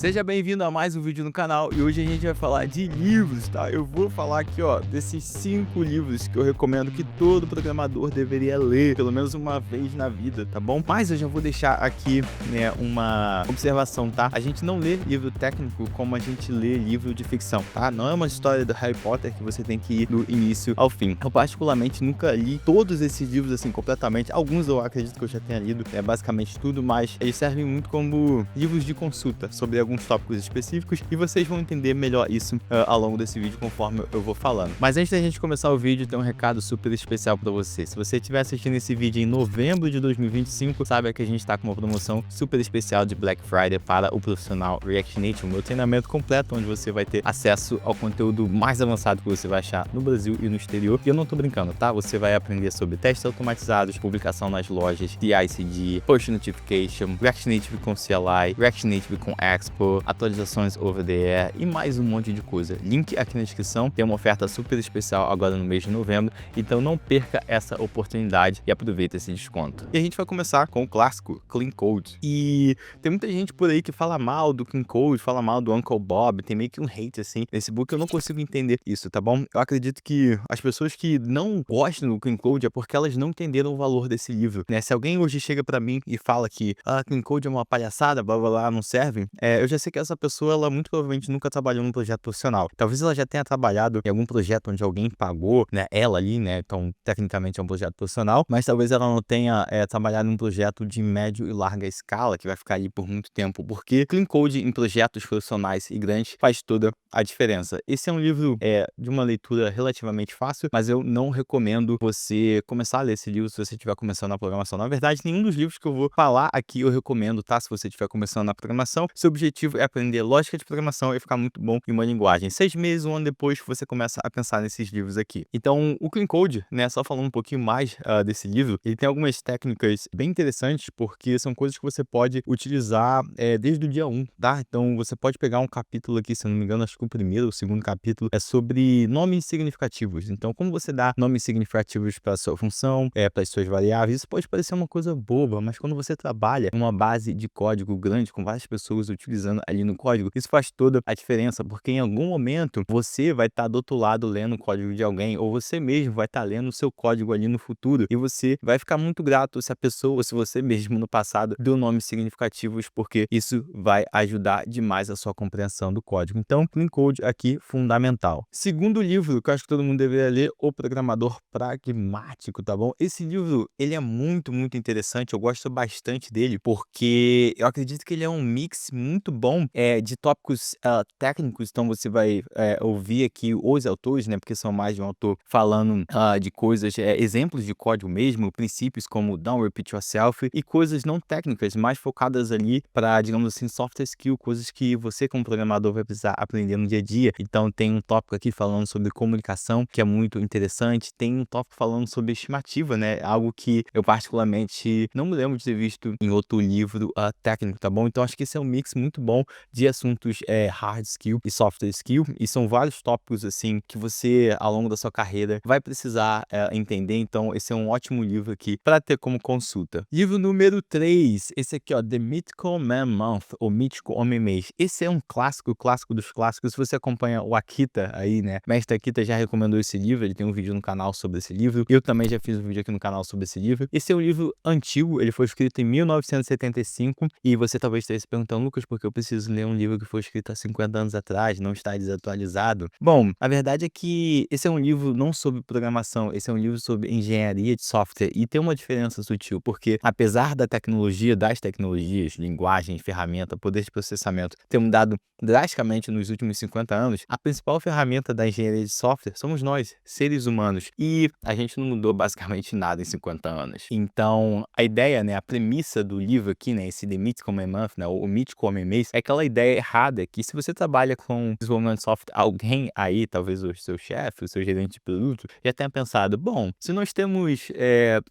Seja bem-vindo a mais um vídeo no canal e hoje a gente vai falar de livros, tá? Eu vou falar aqui, ó, desses 5 livros que eu recomendo que todo programador deveria ler, pelo menos uma vez na vida, tá bom? Mas eu já vou deixar aqui, né, uma observação, tá? A gente não lê livro técnico como a gente lê livro de ficção, tá? Não é uma história do Harry Potter que você tem que ir do início ao fim. Eu particularmente nunca li todos esses livros assim completamente. Alguns eu acredito que eu já tenha lido, basicamente tudo, mas eles servem muito como livros de consulta sobre alguns tópicos específicos e vocês vão entender melhor isso ao longo desse vídeo conforme eu vou falando. Mas antes da gente começar o vídeo, tem um recado super especial para você. Se você estiver assistindo esse vídeo em novembro de 2025, saiba que a gente está com uma promoção super especial de Black Friday para o profissional React Native, o meu treinamento completo, onde você vai ter acesso ao conteúdo mais avançado que você vai achar no Brasil e no exterior. E eu não tô brincando, tá? Você vai aprender sobre testes automatizados, publicação nas lojas, CI/CD, Push Notification, React Native com CLI, React Native com Expo, atualizações over the air e mais um monte de coisa. Link aqui na descrição, tem uma oferta super especial agora no mês de novembro, então não perca essa oportunidade e aproveita esse desconto. E a gente vai começar com o clássico Clean Code. E tem muita gente por aí que fala mal do Clean Code, fala mal do Uncle Bob, tem meio que um hate assim nesse book. Eu não consigo entender isso, tá bom? Eu acredito que as pessoas que não gostam do Clean Code é porque elas não entenderam o valor desse livro, né? Se alguém hoje chega pra mim e fala que Clean Code é uma palhaçada, blá blá blá, não serve, eu já sei que essa pessoa, ela muito provavelmente nunca trabalhou num projeto profissional. Talvez ela já tenha trabalhado em algum projeto onde alguém pagou, né, ela ali, né, então tecnicamente é um projeto profissional, mas talvez ela não tenha trabalhado num projeto de médio e larga escala, que vai ficar ali por muito tempo, porque Clean Code em projetos profissionais e grandes faz toda a diferença. Esse é um livro de uma leitura relativamente fácil, mas eu não recomendo você começar a ler esse livro se você estiver começando a programação. Na verdade, nenhum dos livros que eu vou falar aqui eu recomendo, tá? Se você estiver começando na programação, seu objetivo é aprender lógica de programação e ficar muito bom em uma linguagem. 6 meses, um ano depois, você começa a pensar nesses livros aqui. Então, o Clean Code, né, só falando um pouquinho mais desse livro, ele tem algumas técnicas bem interessantes, porque são coisas que você pode utilizar desde o dia 1, tá? Então, você pode pegar um capítulo aqui, se eu não me engano, acho que o primeiro ou o segundo capítulo é sobre nomes significativos. Então, como você dá nomes significativos para a sua função, para as suas variáveis, isso pode parecer uma coisa boba, mas quando você trabalha em uma base de código grande, com várias pessoas utilizando ali no código, isso faz toda a diferença, porque em algum momento você vai estar do outro lado lendo o código de alguém, ou você mesmo vai estar lendo o seu código ali no futuro, e você vai ficar muito grato se a pessoa, ou se você mesmo no passado deu nomes significativos, porque isso vai ajudar demais a sua compreensão do código. Então, Clean Code aqui fundamental. Segundo livro que eu acho que todo mundo deveria ler, O Programador Pragmático, tá bom? Esse livro, ele é muito, muito interessante, eu gosto bastante dele, porque eu acredito que ele é um mix muito bom de tópicos técnicos. Então você vai ouvir aqui os autores, né, porque são mais de um autor falando de coisas, exemplos de código mesmo, princípios como Don't Repeat Yourself e coisas não técnicas, mais focadas ali para, digamos assim, soft skill, coisas que você como programador vai precisar aprender no dia a dia. Então tem um tópico aqui falando sobre comunicação, que é muito interessante, tem um tópico falando sobre estimativa, né, algo que eu particularmente não me lembro de ter visto em outro livro técnico, tá bom? Então acho que esse é um mix muito bom de assuntos hard skill e soft skill, e são vários tópicos assim que você ao longo da sua carreira vai precisar entender. Então esse é um ótimo livro aqui para ter como consulta. Livro número 3, esse aqui, ó, The Mythical Man Month, ou Mítico Homem Mês. Esse é um clássico, clássico dos clássicos. Se você acompanha o Akita aí, né, Mestre Akita já recomendou esse livro, ele tem um vídeo no canal sobre esse livro, eu também já fiz um vídeo aqui no canal sobre esse livro. Esse é um livro antigo, ele foi escrito em 1975, e você talvez esteja se perguntando, Lucas, porque eu preciso ler um livro que foi escrito há 50 anos atrás, não está desatualizado? Bom, a verdade é que esse é um livro não sobre programação, esse é um livro sobre engenharia de software, e tem uma diferença sutil, porque apesar da tecnologia, das tecnologias, linguagem, ferramenta, poder de processamento ter mudado drasticamente nos últimos 50 anos, a principal ferramenta da engenharia de software somos nós, seres humanos, e a gente não mudou basicamente nada em 50 anos. Então, a ideia, né, a premissa do livro aqui, né, esse The Mythical Man Month, né, o mítico homem mês, é aquela ideia errada que se você trabalha com desenvolvimento de software, alguém aí, talvez o seu chefe, o seu gerente de produto, já tenha pensado, bom, se nós temos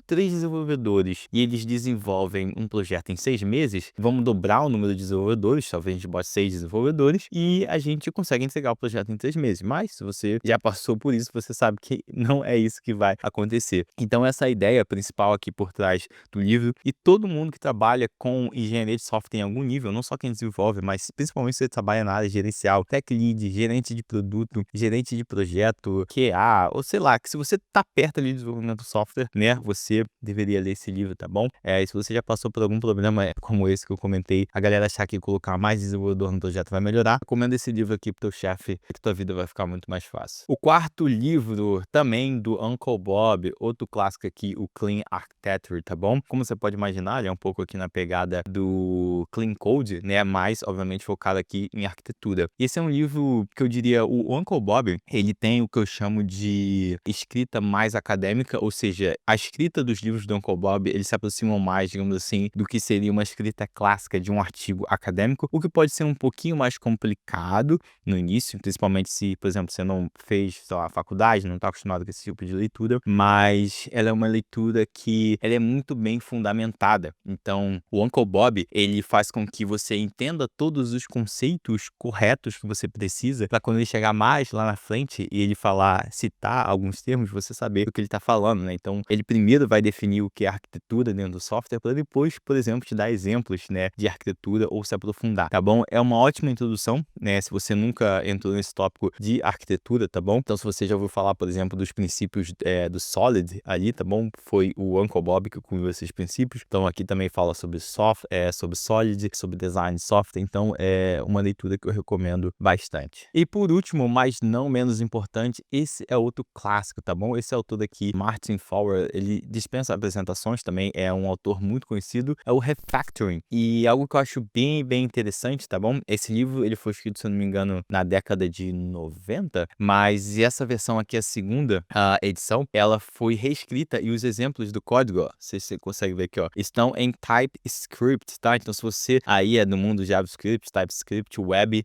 3 desenvolvedores e eles desenvolvem um projeto em 6 meses, vamos dobrar o número de desenvolvedores, talvez a gente bote 6 desenvolvedores e a gente consegue entregar o projeto em 3 meses. Mas se você já passou por isso, você sabe que não é isso que vai acontecer. Então essa é a ideia principal aqui por trás do livro, e todo mundo que trabalha com engenharia de software em algum nível, não só quem desenvolve desenvolve, mas principalmente se você trabalha na área gerencial, tech lead, gerente de produto, gerente de projeto, QA, ou sei lá, que se você tá perto ali do desenvolvimento do software, né, você deveria ler esse livro, tá bom? E se você já passou por algum problema como esse que eu comentei, a galera achar que colocar mais desenvolvedor no projeto vai melhorar, recomendo esse livro aqui pro teu chefe, que tua vida vai ficar muito mais fácil. O quarto livro, também do Uncle Bob, outro clássico aqui, o Clean Architecture, tá bom? Como você pode imaginar, ele é um pouco aqui na pegada do Clean Code, né, mas obviamente focado aqui em arquitetura. E esse é um livro que eu diria, o Uncle Bob, ele tem o que eu chamo de escrita mais acadêmica, ou seja, a escrita dos livros do Uncle Bob, eles se aproximam mais, digamos assim, do que seria uma escrita clássica de um artigo acadêmico, o que pode ser um pouquinho mais complicado no início, principalmente se, por exemplo, você não fez, sei lá, faculdade, não está acostumado com esse tipo de leitura, mas ela é uma leitura que ela é muito bem fundamentada. Então, o Uncle Bob, ele faz com que você entenda todos os conceitos corretos que você precisa para quando ele chegar mais lá na frente e ele citar alguns termos, você saber o que ele está falando, né? Então, ele primeiro vai definir o que é arquitetura dentro do software para depois, por exemplo, te dar exemplos, né, de arquitetura ou se aprofundar, tá bom? É uma ótima introdução, né? Se você nunca entrou nesse tópico de arquitetura, tá bom? Então, se você já ouviu falar, por exemplo, dos princípios do Solid ali, tá bom? Foi o Uncle Bob que cunhou esses princípios. Então, aqui também fala sobre sobre Solid, sobre design de software. Então, é uma leitura que eu recomendo bastante. E por último, mas não menos importante, esse é outro clássico, tá bom? Esse autor aqui, Martin Fowler, ele dispensa apresentações também, é um autor muito conhecido, é o Refactoring. E algo que eu acho bem interessante, tá bom? Esse livro, ele foi escrito, se eu não me engano, na década de 90, mas essa versão aqui, a segunda edição, ela foi reescrita e os exemplos do código, ó, se você consegue ver aqui, ó, estão em TypeScript, tá? Então, se você aí é do mundo JavaScript, TypeScript, Web,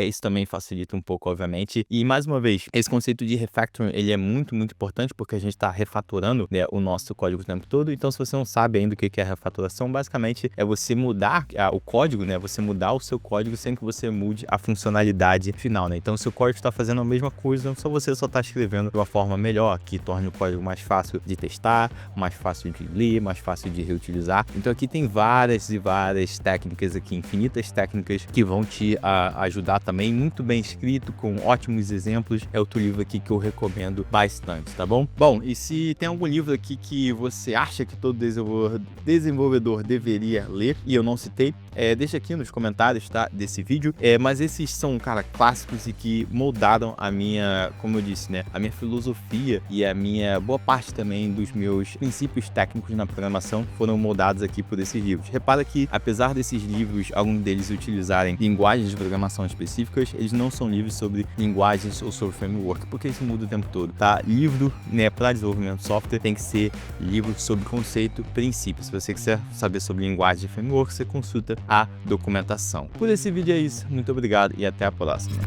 isso também facilita um pouco, obviamente. E, mais uma vez, esse conceito de refactoring, ele é muito importante porque a gente está refatorando, né, o nosso código o tempo todo. Então, se você não sabe ainda o que é refatoração, basicamente é você mudar o código, né, você mudar o seu código sem que você mude a funcionalidade final, né? Então, o seu código está fazendo a mesma coisa, você só está escrevendo de uma forma melhor, que torne o código mais fácil de testar, mais fácil de ler, mais fácil de reutilizar. Então, aqui tem várias técnicas aqui, infinitas técnicas que vão te ajudar também, muito bem escrito, com ótimos exemplos. É outro livro aqui que eu recomendo bastante, tá bom? Bom, e se tem algum livro aqui que você acha que todo desenvolvedor deveria ler e eu não citei, deixa aqui nos comentários, tá, desse vídeo. Mas esses são, cara, clássicos e que moldaram a minha, como eu disse, né, a minha filosofia e a minha boa parte também dos meus princípios técnicos na programação foram moldados aqui por esses livros. Repara que, apesar desses livros, alguns deles utilizarem linguagens de programação específicas, eles não são livros sobre linguagens ou sobre framework, porque isso muda o tempo todo, tá? Livro, né, para desenvolvimento de software tem que ser livro sobre conceito, princípio. Se você quiser saber sobre linguagem de framework, você consulta a documentação. Por esse vídeo é isso. Muito obrigado e até a próxima.